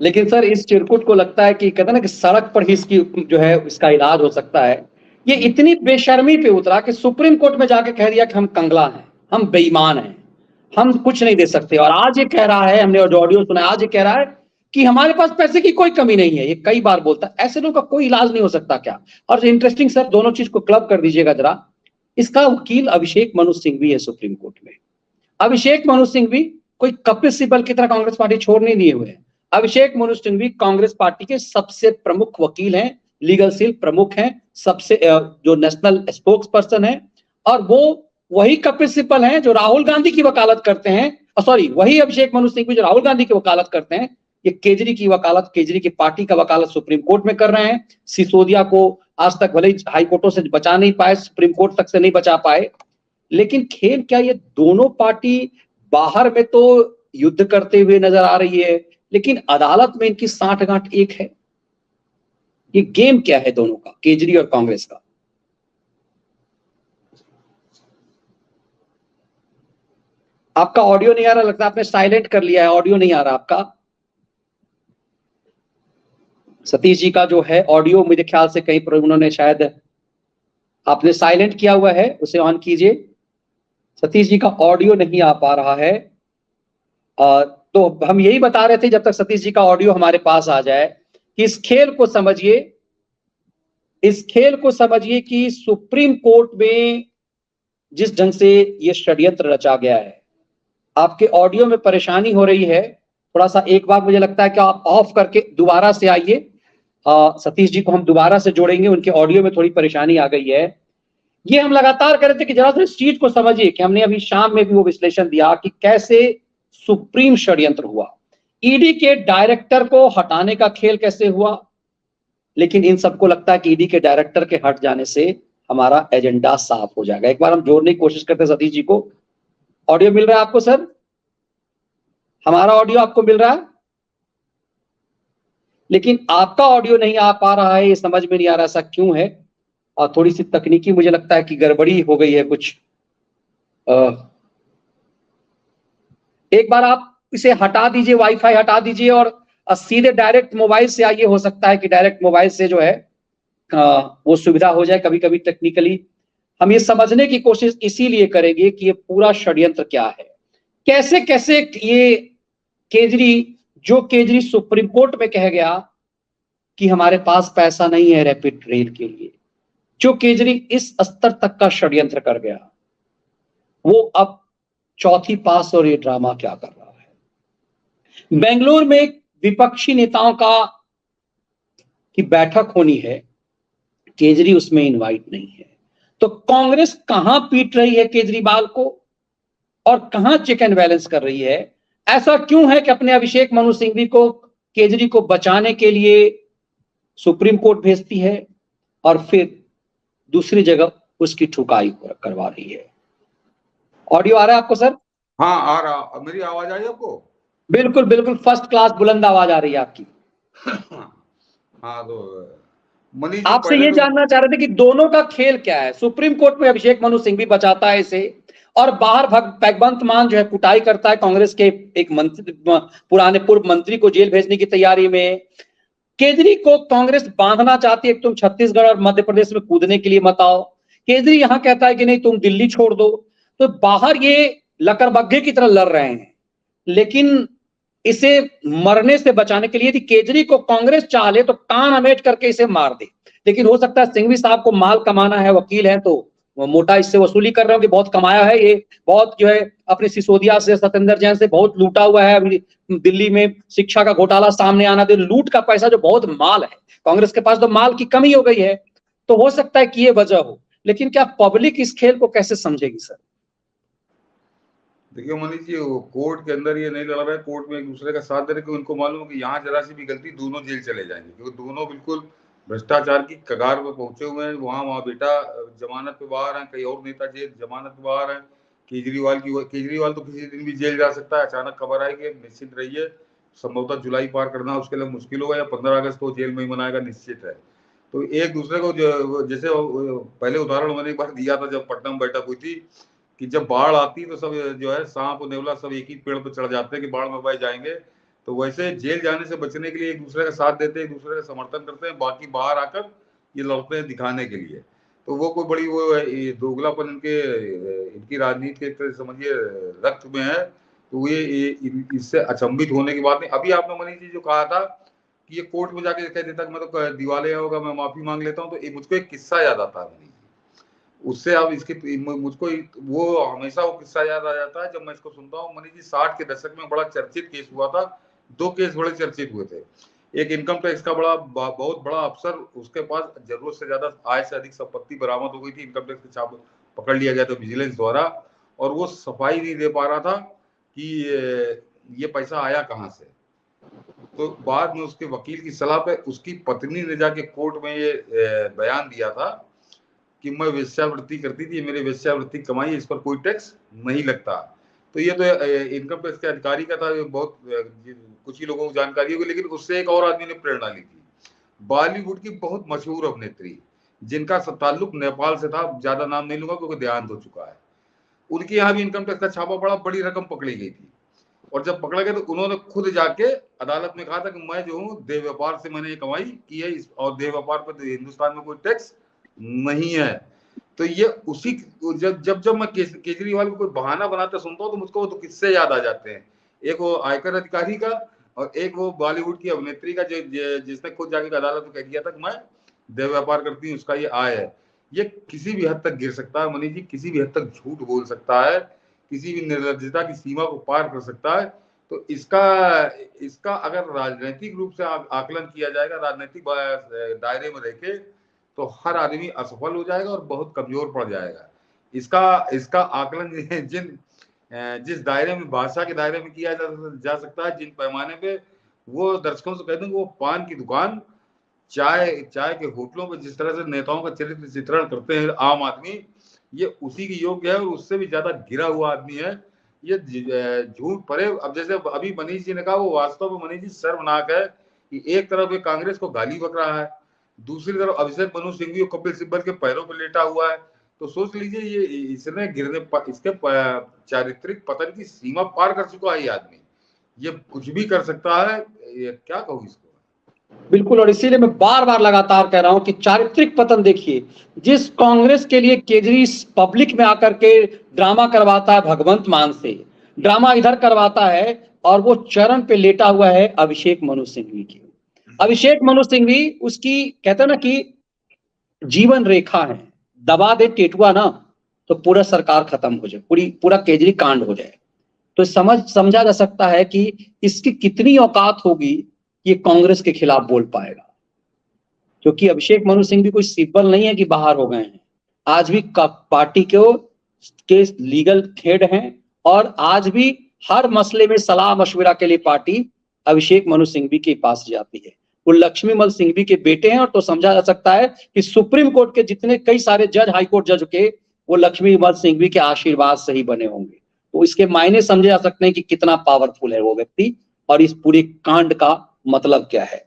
लेकिन सर इस चिरकुट को लगता है कि कहते हैं ना कि सड़क पर ही इसकी जो है इसका इलाज हो सकता है। ये इतनी बेशर्मी पे उतरा कि सुप्रीम कोर्ट में जाके कह दिया कि हम कंगला हैं, हम बेईमान हैं, हम कुछ नहीं दे सकते। और आज ये कह रहा है, हमने जो ऑडियो सुना, आज ये कह रहा है कि हमारे पास पैसे की कोई कमी नहीं है। ये कई बार बोलता है। ऐसे लोगों का कोई इलाज नहीं हो सकता क्या? और इंटरेस्टिंग सर, दोनों चीज को क्लब कर दीजिएगा जरा। इसका वकील अभिषेक मनु सिंघवी है सुप्रीम कोर्ट में। अभिषेक मनु सिंघवी कोई कपिल सिब्बल की तरह कांग्रेस पार्टी छोड़ नहीं दिए हुए हैं। अभिषेक मनु सिंघवी कांग्रेस पार्टी के सबसे प्रमुख वकील हैं, लीगल सेल प्रमुख हैं, सबसे जो नेशनल स्पोक्स पर्सन है। और वो वही कपिल सिब्बल हैं जो राहुल गांधी की वकालत करते हैं। सॉरी, वही अभिषेक मनु सिंघवी जो राहुल गांधी की वकालत करते हैं। ये केजरी की वकालत, केजरी की पार्टी का वकालत सुप्रीम कोर्ट में कर रहे हैं। सिसोदिया को आज तक भले ही हाई कोर्टों से बचा नहीं पाए, सुप्रीम कोर्ट तक से नहीं बचा पाए। लेकिन खेल क्या, ये दोनों पार्टी बाहर में तो युद्ध करते हुए नजर आ रही है, लेकिन अदालत में इनकी साठगांठ एक है। ये गेम क्या है दोनों का, केजरी और कांग्रेस का? आपका ऑडियो नहीं आ रहा, लगता है आपने साइलेंट कर लिया है, ऑडियो नहीं आ रहा आपका। सतीश जी का जो है ऑडियो मेरे ख्याल से कहीं पर उन्होंने शायद, आपने साइलेंट किया हुआ है, उसे ऑन कीजिए। सतीश जी का ऑडियो नहीं आ पा रहा है। तो हम यही बता रहे थे, जब तक सतीश जी का ऑडियो हमारे पास आ जाए, कि इस खेल को समझिए, इस खेल को समझिए कि सुप्रीम कोर्ट में जिस ढंग से यह षड्यंत्र रचा गया है। आपके ऑडियो में परेशानी हो रही है, थोड़ा सा एक बार मुझे लगता है कि आप ऑफ करके दोबारा से आइए। सतीश जी को हम दोबारा से जोड़ेंगे, उनके ऑडियो में थोड़ी परेशानी आ गई है। ये हम लगातार कह रहे थे कि जरा सा इस चीज को समझिए कि हमने अभी शाम में भी वो विश्लेषण दिया कि कैसे सुप्रीम षड्यंत्र हुआ, ईडी के डायरेक्टर को हटाने का खेल कैसे हुआ। लेकिन इन सबको लगता है कि ईडी के डायरेक्टर के हट जाने से हमारा एजेंडा साफ हो जाएगा। एक बार हम जोड़ने की कोशिश करते हैं सतीश जी को। ऑडियो मिल रहा है आपको सर? हमारा ऑडियो आपको मिल रहा है, लेकिन आपका ऑडियो नहीं आ पा रहा है। ये समझ में नहीं आ रहा ऐसा क्यों है। और थोड़ी सी तकनीकी मुझे लगता है कि गड़बड़ी हो गई है कुछ। एक बार आप इसे हटा दीजिए, वाईफाई हटा दीजिए और सीधे डायरेक्ट मोबाइल से आइए। हो सकता है कि डायरेक्ट मोबाइल से जो है वो सुविधा हो जाए। कभी कभी टेक्निकली हम ये समझने की कोशिश इसीलिए करेंगे कि ये पूरा षड्यंत्र क्या है, कैसे कैसे ये केजरी सुप्रीम कोर्ट में कह गया कि हमारे पास पैसा नहीं है रैपिड रेल के लिए, जो केजरी इस स्तर तक का षड्यंत्र कर गया, वो अब चौथी पास और ये ड्रामा क्या कर रहा है। बेंगलुरु में विपक्षी नेताओं की बैठक होनी है, केजरी उसमें इनवाइट नहीं है। तो कांग्रेस कहां पीट रही है केजरीवाल को और कहां चेक एंड बैलेंस कर रही है? ऐसा क्यों है कि अपने अभिषेक मनु सिंघवी को केजरी को बचाने के लिए सुप्रीम कोर्ट भेजती है और फिर दूसरी जगह उसकी ठुकाई करवा रही है? ऑडियो आ रहा है आपको सर? हाँ आ रहा। मेरी आवाज आई आपको? बिल्कुल बिल्कुल, फर्स्ट क्लास बुलंद आवाज आ रही है आपकी। हाँ, तो मनीष आपसे ये जानना चाह रहे थे कि दोनों का खेल क्या है। सुप्रीम कोर्ट में अभिषेक मनु सिंघवी बचाता है इसे, और बाहर भगवंत मान जो है कुटाई करता है कांग्रेस के एक मंत्री, पुराने पूर्व मंत्री को जेल भेजने की तैयारी में। केजरी को कांग्रेस बांधना चाहती है कि तुम छत्तीसगढ़ और मध्य प्रदेश में कूदने के लिए मत आओ। केजरी यहां कहता है कि नहीं, तुम दिल्ली छोड़ दो। तो बाहर ये लकड़बग्घे की तरह लड़ रहे हैं। लेकिन इसे मरने से बचाने के लिए यदि केजरी को कांग्रेस चाह ले तो कान अमेट करके इसे मार दे। लेकिन हो सकता है सिंघवी साहब को माल कमाना है, वकील है, तो वो मोटा इससे वसूली कर रहे हो कि बहुत कमाया है ये, बहुत जो है अपने सिसोदिया से, सत्येंद्र जैन से बहुत लूटा हुआ है। दिल्ली में शिक्षा का घोटाला सामने आना दे, लूट का पैसा जो बहुत माल है, कांग्रेस के पास तो माल की कमी हो गई है। तो हो सकता है कि ये वजह हो। लेकिन क्या पब्लिक इस खेल को कैसे समझेगी सर? देखिए मनीष जी, कोर्ट के अंदर ये नहीं लड़ रहे, कोर्ट में एक दूसरे का साथ दे रहे, कि उनको मालूम है कि यहाँ जरा सी भी गलती दोनों जेल चले जाएंगे, क्योंकि दोनों बिल्कुल भ्रष्टाचार की कगार पे पहुंचे हुए हैं। वहाँ बेटा जमानत पे बाहर है, कई और नेता जेल जमानत पे बाहर है। केजरीवाल तो किसी दिन भी जेल जा सकता है। अचानक खबर आई कि निश्चित रहिए संभवतः जुलाई पार करना उसके लिए मुश्किल होगा, या 15 अगस्त को जेल में ही मनाएगा, निश्चित है। तो एक दूसरे को जैसे पहले उदाहरण मैंने एक बार दिया था जब पटना में बैठक हुई थी, कि जब बाढ़ आती तो सब जो है सांप और नेवला सब एक ही पेड़ पर चढ़ जाते हैं कि बाढ़ में बह जाएंगे, तो वैसे जेल जाने से बचने के लिए एक दूसरे का साथ देते हैं, एक दूसरे का समर्थन करते हैं, बाकी बाहर आकर ये लड़ते हैं दिखाने के लिए। तो वो कोई बड़ी वो दोगलापन इनकी राजनीति के एक तरह समझिए रक्त में है। तो ये इससे अचंभित होने की बात नहीं। अभी आपने मनीष जी जो कहा था कि ये कोर्ट में जाके कह देता कि मैं तो दिवालिया होगा, मैं माफी मांग लेता हूँ, तो मुझको एक किस्सा याद आता है मनीष जी। उससे अब इसकी मुझको वो हमेशा वो किस्सा याद आ जाता है जब मैं इसको सुनता हूँ। मनीष जी 60 के दशक में बड़ा चर्चित केस हुआ था, 2 केस बड़े चर्चित हुए थे। एक इनकम टैक्स का बहुत बड़ा अफसर, उसके पास जरूरत से ज्यादा आय से अधिक संपत्ति बरामद हो गई थी, इनकम टैक्स के छाप पकड़ लिया गया था विजिलेंस द्वारा, और वो सफाई नहीं दे पा रहा था कि ये पैसा आया कहाँ से। तो बाद में उसके वकील की सलाह पे उसकी पत्नी ने जाके कोर्ट में ये बयान दिया था कि मैं वेश्यावृत्ति करती थी, मेरे वेश्यावृत्ति कमाई, इस पर कोई टैक्स नहीं लगता। तो ये तो इनकम टैक्स के अधिकारी का था, बहुत कुछ ही लोगों को जानकारी होगी, लेकिन उससे एक और आदमी ने प्रेरणा ली थी। बॉलीवुड की बहुत मशहूर अभिनेत्री जिनका ताल्लुक नेपाल से था, ज्यादा नाम नहीं लूंगा क्योंकि देहांत हो चुका है, उनके यहाँ भी इनकम टैक्स का छापा पड़ा, बड़ी रकम पकड़ी गई थी। और जब पकड़ा गया तो उन्होंने खुद जाके अदालत में कहा था कि मैं जो हूँ देह व्यापार से मैंने ये कमाई की है, और देह व्यापार पर हिंदुस्तान में कोई टैक्स नहीं है। तो ये उसी जब मैं केजरीवाल को कोई बहाना बनाते सुनता हूँ तो मुझको वो तो किस्से याद आ जाते हैं। एक वो आयकर अधिकारी का और एक वो बॉलीवुड की अभिनेत्री का जिसने खुद जाके अदालत में कह दिया था कि मैं देह व्यापार करती हूँ, उसका ये आय है। ये किसी भी हद तक गिर सकता है मनीष जी, किसी भी हद तक झूठ बोल सकता है, किसी भी निर्लज्जता की सीमा को पार कर सकता है। तो इसका अगर राजनीतिक रूप से आकलन किया जाएगा, राजनीतिक दायरे में रह के, तो हर आदमी असफल हो जाएगा और बहुत कमजोर पड़ जाएगा। इसका आकलन जिस दायरे में, भाषा के दायरे में किया जा सकता है, जिन पैमाने पे, वो दर्शकों से कह दूं वो पान की दुकान, चाय के होटलों पे जिस तरह से नेताओं का चरित्र चित्रण करते हैं आम आदमी, ये उसी की योग्य है और उससे भी ज्यादा गिरा हुआ आदमी है। ये झूठ परे। अब जैसे अभी मनीष जी ने कहा, वो वास्तव में मनीष जी शर्मनाक है कि एक तरफ ये कांग्रेस को गाली बक रहा है, दूसरी तरफ अभिषेक मनु सिंघवी और कपिल सिब्बल के पैरों पर लेटा हुआ है। तो सोच लीजिए ये इसने इसके चारित्रिक पतन की सीमा पार कर चुका है ये आदमी। ये कुछ भी कर सकता है, ये क्या कहूँ इसको। बिल्कुल, और इसीलिए मैं बार बार लगातार कह रहा हूं कि चारित्रिक पतन देखिए, जिस कांग्रेस के लिए केजरी पब्लिक में आकर के ड्रामा करवाता है, भगवंत मान से ड्रामा इधर करवाता है, और वो चरण पे लेटा हुआ है अभिषेक मनु सिंघवी की। अभिषेक मनु सिंघवी उसकी कहते हैं ना कि जीवन रेखा है, दबा दे टेटुआ ना तो पूरा सरकार खत्म हो जाए, पूरा केजरी कांड हो जाए। तो समझा जा सकता है कि इसकी कितनी औकात होगी, ये कांग्रेस के खिलाफ बोल पाएगा। क्योंकि अभिषेक मनु सिंघवी कोई सिंपल नहीं है कि बाहर हो गए हैं, आज भी पार्टी के लीगल हेड हैं, और आज भी हर मसले में सलाह मशविरा के लिए पार्टी अभिषेक मनु सिंघवी के पास जाती है। वो लक्ष्मीमल सिंघवी के बेटे हैं, और तो समझा जा सकता है कि सुप्रीम कोर्ट के जितने कई सारे जज, हाईकोर्ट जज के, वो लक्ष्मीमल सिंघवी के आशीर्वाद से ही बने होंगे। तो इसके मायने समझे जा सकते हैं कि कितना पावरफुल है वो व्यक्ति, और इस पूरे कांड का मतलब क्या है।